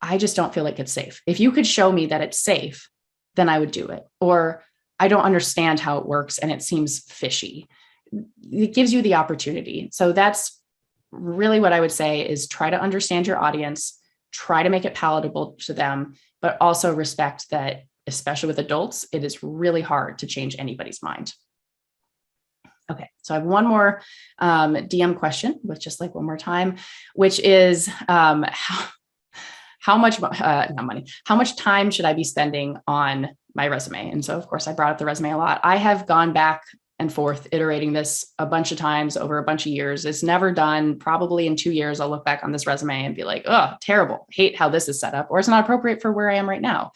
I just don't feel like it's safe. If you could show me that it's safe, then I would do it. Or I don't understand how it works and it seems fishy. It gives you the opportunity. So that's really what I would say is try to understand your audience, try to make it palatable to them, but also respect that, especially with adults, it is really hard to change anybody's mind. Okay, so I have one more DM question with just like one more time, which is how much not money, how much time should I be spending on my resume? And so, of course, I brought up the resume a lot. I have gone back and forth, iterating this a bunch of times over a bunch of years. It's never done. Probably in 2 years, I'll look back on this resume and be like, oh, terrible, hate how this is set up, or it's not appropriate for where I am right now.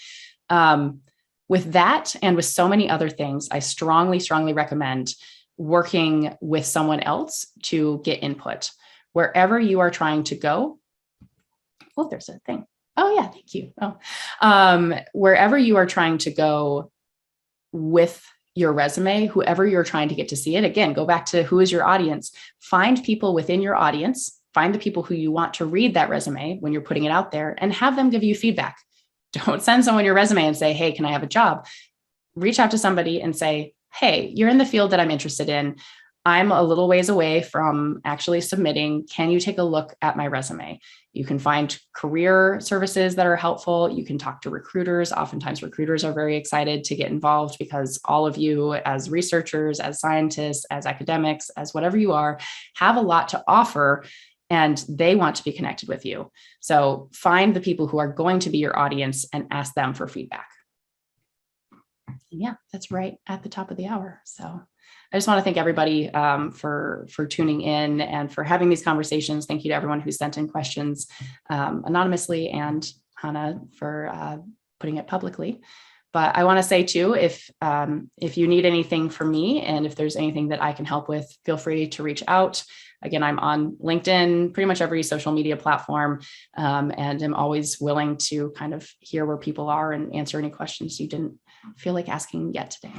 With that and with so many other things, I strongly, strongly recommend working with someone else to get input. Wherever you are trying to go. Oh, there's a thing. Oh yeah, thank you. Wherever you are trying to go with your resume, whoever you're trying to get to see it, again, go back to who is your audience. Find people within your audience, find the people who you want to read that resume when you're putting it out there, and have them give you feedback. Don't send someone your resume and say, hey, can I have a job? Reach out to somebody and say, hey, you're in the field that I'm interested in. I'm a little ways away from actually submitting. Can you take a look at my resume? You can find career services that are helpful. You can talk to recruiters. Oftentimes recruiters are very excited to get involved because all of you as researchers, as scientists, as academics, as whatever you are, have a lot to offer and they want to be connected with you. So find the people who are going to be your audience and ask them for feedback. And yeah, that's right at the top of the hour. So I just want to thank everybody for tuning in and for having these conversations. Thank you to everyone who sent in questions anonymously, and Hannah for putting it publicly. But I want to say too, if you need anything from me and if there's anything that I can help with, feel free to reach out. Again, I'm on LinkedIn, pretty much every social media platform, and I'm always willing to kind of hear where people are and answer any questions you didn't feel like asking yet today.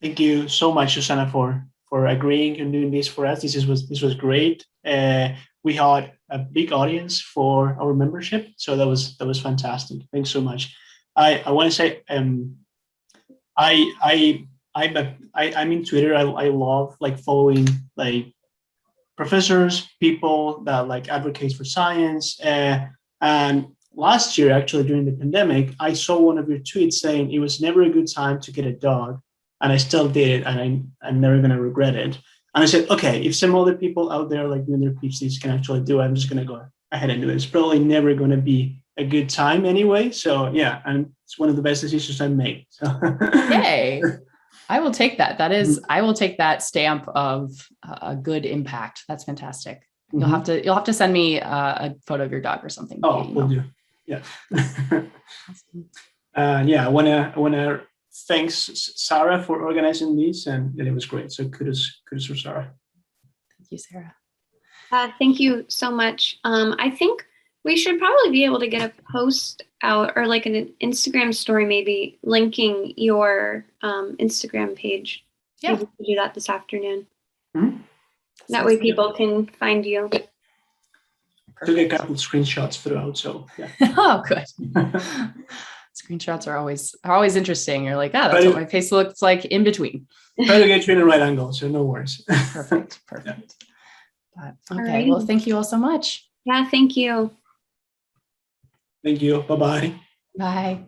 Thank you so much, Susanna, for agreeing and doing this for us. This was great. We had a big audience for our membership, so that was fantastic. Thanks so much. I want to say I'm in Twitter. I love like following like professors, people that like advocate for science. And last year, actually during the pandemic, I saw one of your tweets saying it was never a good time to get a dog. And I still did it, and I'm never going to regret it. And I said, okay, if some other people out there like doing their PhDs can actually do it, I'm just going to go ahead and do it. It's probably never going to be a good time anyway. So yeah, and it's one of the best decisions I've made. So. Yay. I will take that. I will take that stamp of a good impact. That's fantastic. Mm-hmm. You'll have to send me a photo of your dog or something. Oh, we'll do. Yeah. Yeah, I wanna thanks Sarah for organizing this, and it was great. So kudos for Sarah. Thank you, Sarah. Thank you so much. I think we should probably be able to get a post out or like an Instagram story, maybe linking your Instagram page. Yeah, maybe we'll do that this afternoon. Mm-hmm. That way people can find you. Took a couple of screenshots throughout, so yeah. Oh, good. Screenshots are always interesting. You're like, that's what my face looks like in between. Try to get you in the right angle, so no worries. Perfect. Yeah. But, okay, well, thank you all so much. Yeah, thank you. Thank you. Bye-bye. Bye.